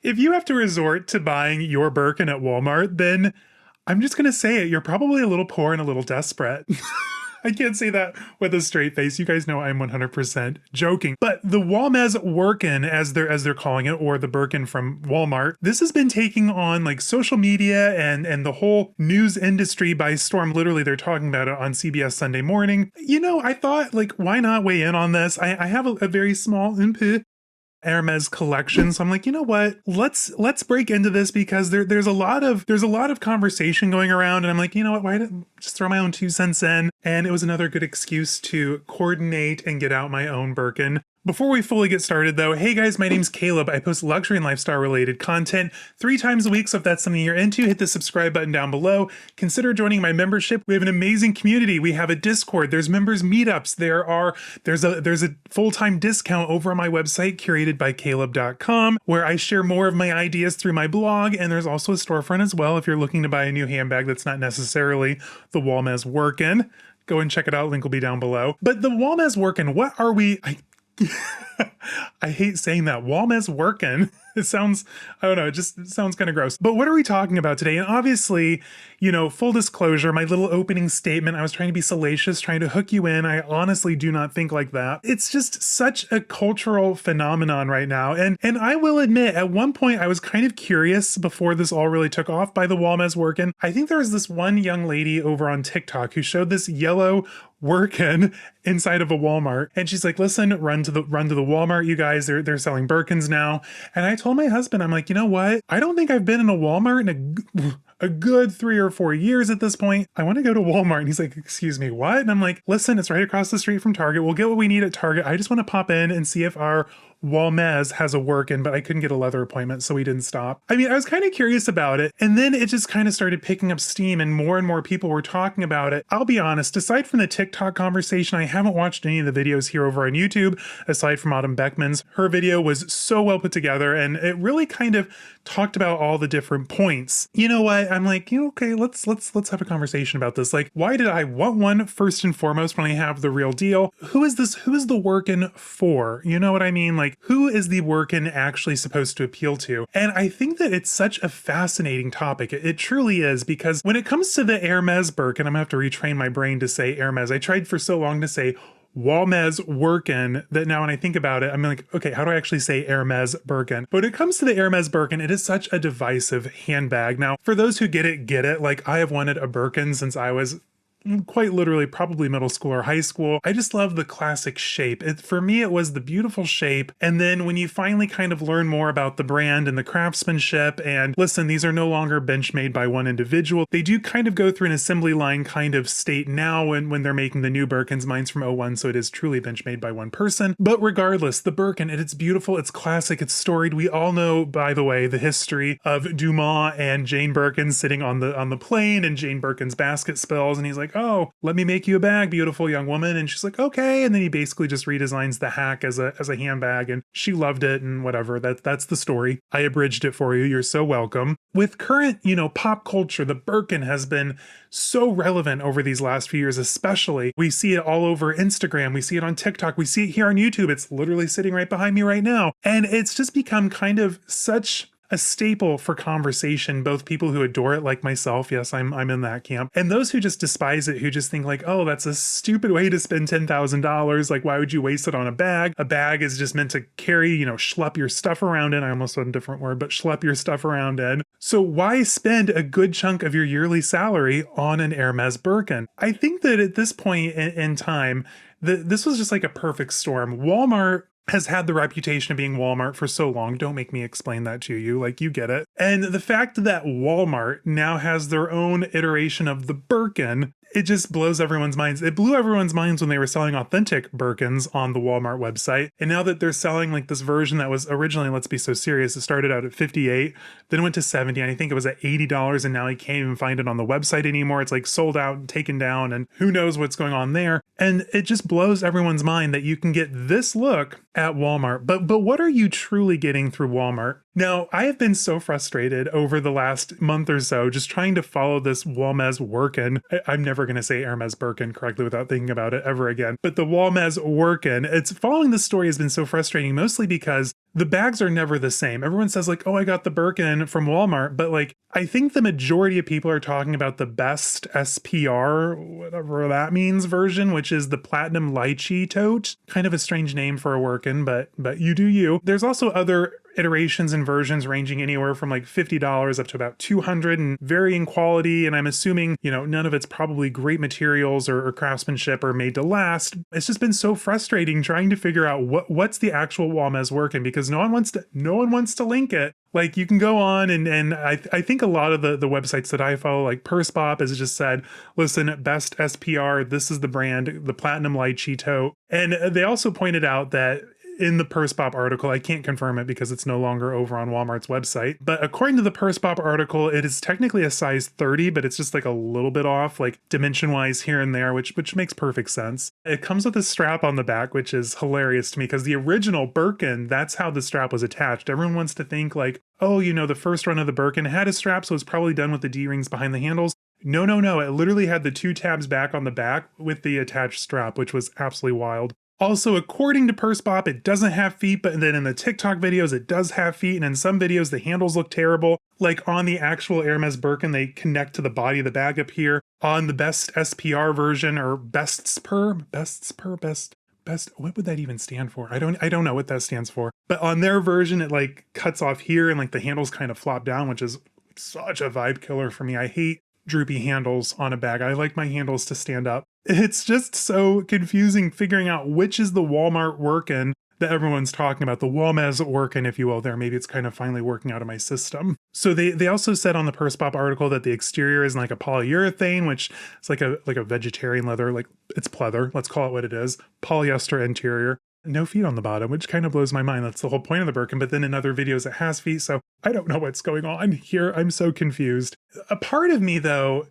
If you have to resort to buying your Birkin at Walmart, then I'm just going to say it. You're probably a little poor and a little desperate. I can't say that with a straight face. You guys know I'm 100% joking. But the Hermès Workin, as they're calling it, or the Birkin from Walmart, this has been taking on like social media and the whole news industry by storm. Literally, they're talking about it on CBS Sunday Morning. You know, I thought, like, why not weigh in on this? I have a very small input Hermes collection. So I'm like, you know what? Let's break into this because there's a lot of conversation going around, and I'm like, you know what? Why didn't just throw my own 2 cents in? And it was another good excuse to coordinate and get out my own Birkin. Before we fully get started though, hey guys, my name's Caleb. I post luxury and lifestyle related content 3 times a week, so if that's something you're into, hit the subscribe button down below. Consider joining my membership. We have an amazing community. We have a Discord. There's members meetups. There's a full-time discount over on my website, curated by caleb.com, where I share more of my ideas through my blog, and there's also a storefront as well if you're looking to buy a new handbag that's not necessarily the Hermès Workin. Go and check it out. Link will be down below. But the Hermès Workin, what are we... I hate saying that. Hermès Workin. It sounds, I don't know, it just sounds kind of gross. But what are we talking about today? And obviously, you know, full disclosure, my little opening statement, I was trying to be salacious, trying to hook you in. I honestly do not think like that. It's just such a cultural phenomenon right now. And I will admit, at one point, I was kind of curious before this all really took off by the Hermès Workin. I think there was this one young lady over on TikTok who showed this yellow Wirkin inside of a Walmart, and she's like, listen, run to the Walmart, you guys, they're selling Birkins now. And I told my husband, I'm like, you know what, I don't think I've been in a Walmart in a good 3 or 4 years at this point. I want to go to Walmart. And he's like, excuse me, what? And I'm like, listen, it's right across the street from Target. We'll get what we need at Target. I just want to pop in and see if our Hermès has a Workin, but I couldn't get a leather appointment, so we didn't stop. I mean, I was kind of curious about it, and then it just kind of started picking up steam, and more people were talking about it. I'll be honest, aside from the TikTok conversation, I haven't watched any of the videos here over on YouTube, aside from Autumn Beckman's. Her video was so well put together, and it really kind of talked about all the different points. You know what? I'm like, you know, okay, let's have a conversation about this. Like, why did I want one first and foremost when I have the real deal? Who is this? Who is the Workin for? You know what I mean? Like, who is the Wirkin actually supposed to appeal to? And I think that it's such a fascinating topic. It truly is, because when it comes to the Hermès Birkin, I'm gonna have to retrain my brain to say Hermes. I tried for so long to say Hermès Workin that now when I think about it, I'm like, okay, how do I actually say Hermès Birkin? But when it comes to the Hermès Birkin, it is such a divisive handbag. Now, for those who get it. Like, I have wanted a Birkin since I was quite literally probably middle school or high school. I just love the classic shape. For me, it was the beautiful shape. And then when you finally kind of learn more about the brand and the craftsmanship, and listen, these are no longer bench made by one individual. They do kind of go through an assembly line kind of state now when they're making the new Birkins. Mine's from '01, so it is truly bench made by one person. But regardless, the Birkin, it's beautiful, it's classic, it's storied. We all know, by the way, the history of Dumas and Jane Birkin sitting on the plane, and Jane Birkin's basket spills, and he's like, oh, let me make you a bag, beautiful young woman. And she's like, okay. And then he basically just redesigns the hack as a handbag, and she loved it and whatever. That's the story. I abridged it for you. You're so welcome. With current, you know, pop culture, the Birkin has been so relevant over these last few years, especially. We see it all over Instagram. We see it on TikTok. We see it here on YouTube. It's literally sitting right behind me right now. And it's just become kind of such a staple for conversation, both people who adore it like myself, yes, I'm in that camp, and those who just despise it, who just think like, oh, that's a stupid way to spend $10,000, like, why would you waste it on a bag? A bag is just meant to carry, you know, schlep your stuff around in. I almost said a different word, but schlep your stuff around in. So why spend a good chunk of your yearly salary on an Hermès Birkin? I think that at this point in time, this was just like a perfect storm. Walmart has had the reputation of being Walmart for so long. Don't make me explain that to you, like, you get it. And the fact that Walmart now has their own iteration of the Birkin, it just blows everyone's minds. It blew everyone's minds when they were selling authentic Birkins on the Walmart website. And now that they're selling like this version that was originally, let's be so serious, it started out at $58, then it went to $70, and I think it was at $80, and now you can't even find it on the website anymore. It's like sold out and taken down, and who knows what's going on there. And it just blows everyone's mind that you can get this look at Walmart. But what are you truly getting through Walmart? Now, I have been so frustrated over the last month or so just trying to follow this Hermès Workin. I'm never going to say Hermès Birkin correctly without thinking about it ever again. But the Hermès Workin, it's following this story has been so frustrating, mostly because the bags are never the same. Everyone says like, oh, I got the Birkin from Walmart, but like, I think the majority of people are talking about the best SPR, whatever that means, version, which is the platinum lychee tote. Kind of a strange name for a Wirkin, but you do you. There's also other iterations and versions ranging anywhere from like $50 up to about $200 and varying quality. And I'm assuming, you know, none of it's probably great materials or craftsmanship or made to last. It's just been so frustrating trying to figure out what's the actual Walmart Birkin, because no one wants to link it. Like you can go on and I think a lot of the websites that I follow, like Purse has just said, listen, best SPR, this is the brand, the platinum lychee tote. And they also pointed out that in the Purse article, I can't confirm it because it's no longer over on Walmart's website, but according to the Purse article, it is technically a size 30, but it's just like a little bit off, like dimension-wise here and there, which makes perfect sense. It comes with a strap on the back, which is hilarious to me because the original Birkin, that's how the strap was attached. Everyone wants to think like, oh, you know, the first run of the Birkin had a strap, so it's probably done with the D-rings behind the handles. No. It literally had the 2 tabs back on the back with the attached strap, which was absolutely wild. Also, according to Purse, it doesn't have feet, but then in the TikTok videos, it does have feet. And in some videos, the handles look terrible. Like on the actual Hermès Birkin, they connect to the body of the bag up here. On the best SPR version, or best, what would that even stand for? I don't know what that stands for. But on their version, it like cuts off here and like the handles kind of flop down, which is such a vibe killer for me. I hate droopy handles on a bag. I like my handles to stand up. It's just so confusing figuring out which is the Walmart Workin that everyone's talking about, the Walmart Workin, if you will, there. Maybe it's kind of finally working out of my system. So they also said on the Purse article that the exterior is like a polyurethane, which is like a vegetarian leather, like it's pleather, let's call it what it is, polyester interior. No feet on the bottom, which kind of blows my mind. That's the whole point of the Birkin, but then in other videos it has feet, so I don't know what's going on here. I'm so confused. A part of me, though,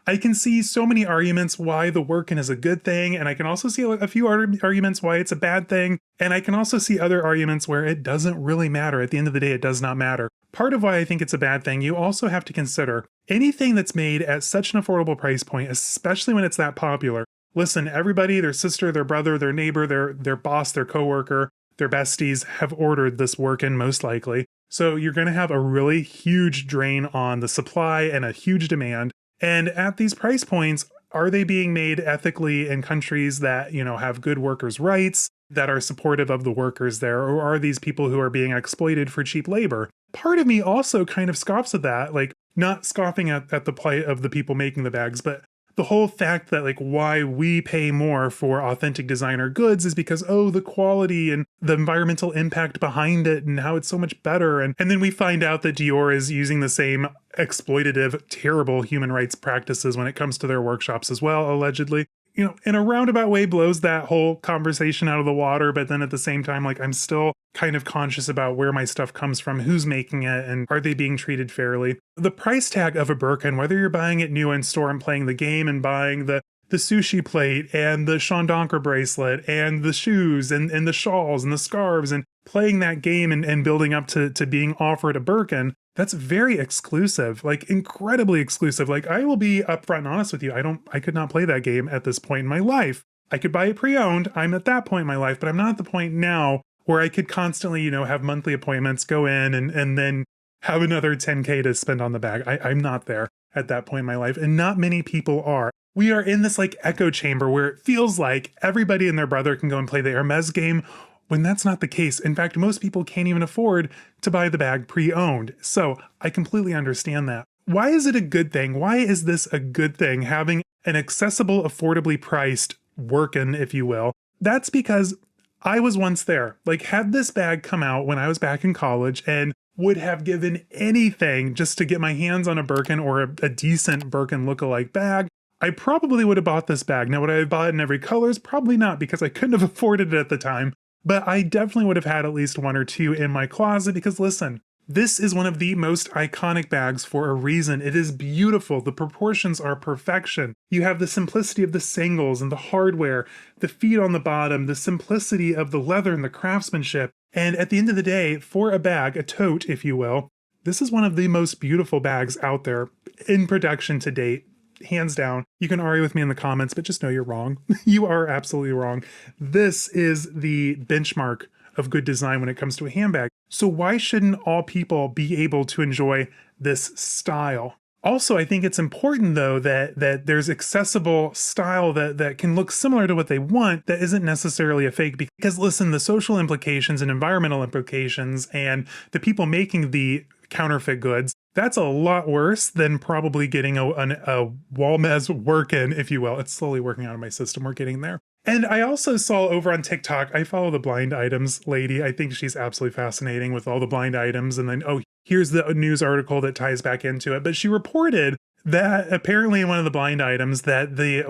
I can see so many arguments why the Wirkin is a good thing, and I can also see a few arguments why it's a bad thing, and I can also see other arguments where it doesn't really matter. At the end of the day, it does not matter. Part of why I think it's a bad thing, you also have to consider anything that's made at such an affordable price point, especially when it's that popular. Listen, everybody, their sister, their brother, their neighbor, their boss, their coworker, their besties have ordered this Wirkin most likely. So you're going to have a really huge drain on the supply and a huge demand. And at these price points, are they being made ethically in countries that, you know, have good workers' rights, that are supportive of the workers there, or are these people who are being exploited for cheap labor? Part of me also kind of scoffs at that, like not scoffing at the plight of the people making the bags, but the whole fact that like why we pay more for authentic designer goods is because, oh, the quality and the environmental impact behind it and how it's so much better. And then we find out that Dior is using the same exploitative, terrible human rights practices when it comes to their workshops as well, allegedly. You know, in a roundabout way blows that whole conversation out of the water, but then at the same time, like I'm still kind of conscious about where my stuff comes from, who's making it, and are they being treated fairly. The price tag of a Birkin, whether you're buying it new in store and playing the game and buying the sushi plate and the Sean Donker bracelet and the shoes and the shawls and the scarves and playing that game and building up to being offered a Birkin, that's very exclusive, like incredibly exclusive. Like I will be upfront and honest with you. I could not play that game at this point in my life. I could buy it pre-owned. I'm at that point in my life, but I'm not at the point now where I could constantly, you know, have monthly appointments, go in and then have another 10K to spend on the bag. I'm not there at that point in my life, and not many people are. We are in this like echo chamber where it feels like everybody and their brother can go and play the Hermes game, when that's not the case. In fact, most people can't even afford to buy the bag pre-owned. So I completely understand that. Why is it a good thing? Why is this a good thing, having an accessible, affordably priced Wirkin, if you will? That's because I was once there. Like, had this bag come out when I was back in college and would have given anything just to get my hands on a Birkin or a decent Birkin lookalike bag, I probably would have bought this bag. Now, would I have bought it in every colors? Probably not, because I couldn't have afforded it at the time. But I definitely would have had at least one or two in my closet because, listen, this is one of the most iconic bags for a reason. It is beautiful. The proportions are perfection. You have the simplicity of the singles and the hardware, the feet on the bottom, the simplicity of the leather and the craftsmanship. And at the end of the day, for a bag, a tote, if you will, this is one of the most beautiful bags out there in production to date. Hands down. You can argue with me in the comments, but just know you're wrong. You are absolutely wrong. This is the benchmark of good design when it comes to a handbag. So why shouldn't all people be able to enjoy this style? Also, I think it's important though that there's accessible style that can look similar to what they want that isn't necessarily a fake, because listen, the social implications and environmental implications and the people making the counterfeit goods, that's a lot worse than probably getting a Walz Working, if you will. It's slowly working out of my system. We're getting there. And I also saw over on TikTok, I follow the blind items lady. I think she's absolutely fascinating with all the blind items. And then, oh, here's the news article that ties back into it. But she reported that apparently in one of the blind items that the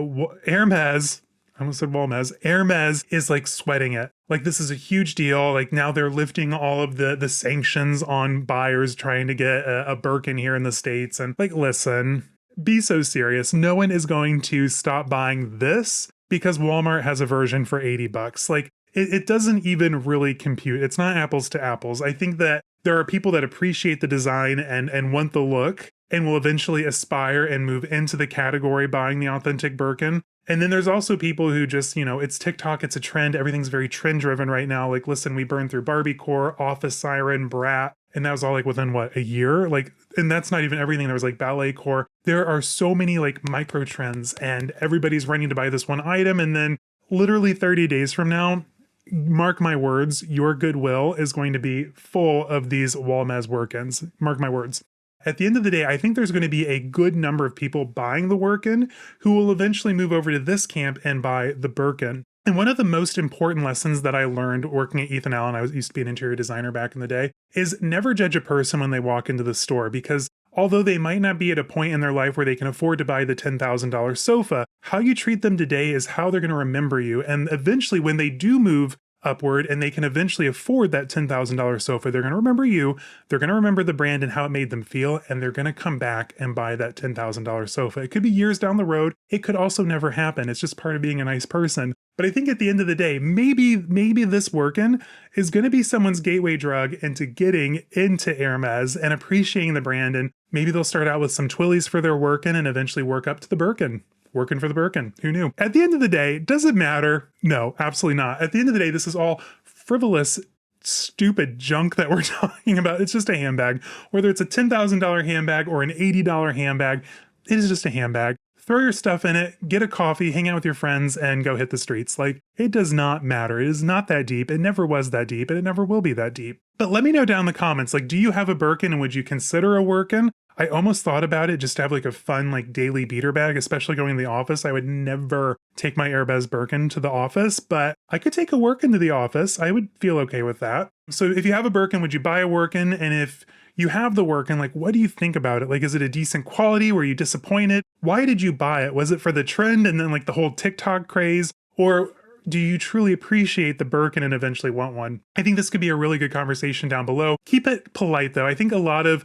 Hermes, I almost said Walmart, Hermes is like sweating it. Like this is a huge deal. Like now they're lifting all of the sanctions on buyers trying to get a Birkin here in the States. And like, listen, be so serious. No one is going to stop buying this because Walmart has a version for $80. Like it doesn't even really compute. It's not apples to apples. I think that there are people that appreciate the design and want the look and will eventually aspire and move into the category buying the authentic Birkin. And then there's also people who just, it's TikTok, it's a trend. Everything's very trend driven right now. Like, listen, we burned through Barbiecore, Office Siren, Brat, and that was all like within what, a year? Like, and that's not even everything. There was like ballet core. There are so many like micro trends and everybody's running to buy this one item. And then literally 30 days from now, mark my words, your Goodwill is going to be full of these Walz Workins. Mark my words. At the end of the day, I think there's going to be a good number of people buying the Wirkin who will eventually move over to this camp and buy the Birkin. And one of the most important lessons that I learned working at Ethan Allen, I used to be an interior designer back in the day, is never judge a person when they walk into the store, because although they might not be at a point in their life where they can afford to buy the $10,000 sofa, how you treat them today is how they're going to remember you. And eventually when they do move upward and they can eventually afford that $10,000 sofa, they're going to remember you, they're going to remember the brand and how it made them feel, and they're going to come back and buy that $10,000 sofa. It could be years down the road. It could also never happen. It's just part of being a nice person. But I think at the end of the day, maybe this Wirkin is going to be someone's gateway drug into getting into Hermes and appreciating the brand. And maybe they'll start out with some Twillies for their Wirkin and eventually work up to the Birkin. Working for the Birkin. Who knew? At the end of the day, does it matter? No, absolutely not. At the end of the day, this is all frivolous, stupid junk that we're talking about. It's just a handbag. Whether it's a $10,000 handbag or an $80 handbag, it is just a handbag. Throw your stuff in it, get a coffee, hang out with your friends, and go hit the streets. Like, it does not matter. It is not that deep. It never was that deep, and it never will be that deep. But let me know down in the comments, like, do you have a Birkin and would you consider a Wirkin? I almost thought about it just to have like a fun like daily beater bag, especially going to the office. I would never take my Hermes Birkin to the office, but I could take a Wirkin to the office. I would feel okay with that. So if you have a Birkin, would you buy a Wirkin? And if you have the Wirkin, like, what do you think about it? Like, is it a decent quality? Were you disappointed? Why did you buy it? Was it for the trend and then like the whole TikTok craze? Or do you truly appreciate the Birkin and eventually want one? I think this could be a really good conversation down below. Keep it polite though. I think a lot of,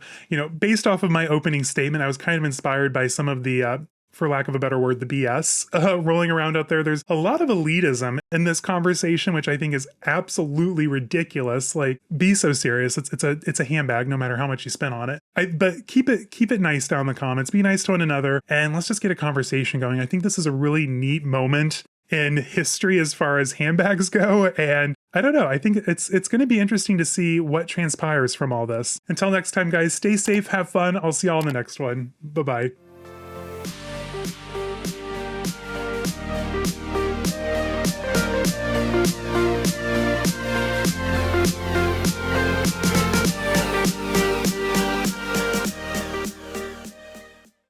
based off of my opening statement, I was kind of inspired by some of the, for lack of a better word, the BS rolling around out there. There's a lot of elitism in this conversation, which I think is absolutely ridiculous. Like, be so serious. It's a handbag, no matter how much you spend on it. But keep it nice down in the comments. Be nice to one another, and let's just get a conversation going. I think this is a really neat moment in history as far as handbags go, and I don't know, I think it's going to be interesting to see what transpires from all this. Until next time, guys, stay safe, have fun. I'll see y'all in the next one. Bye-bye.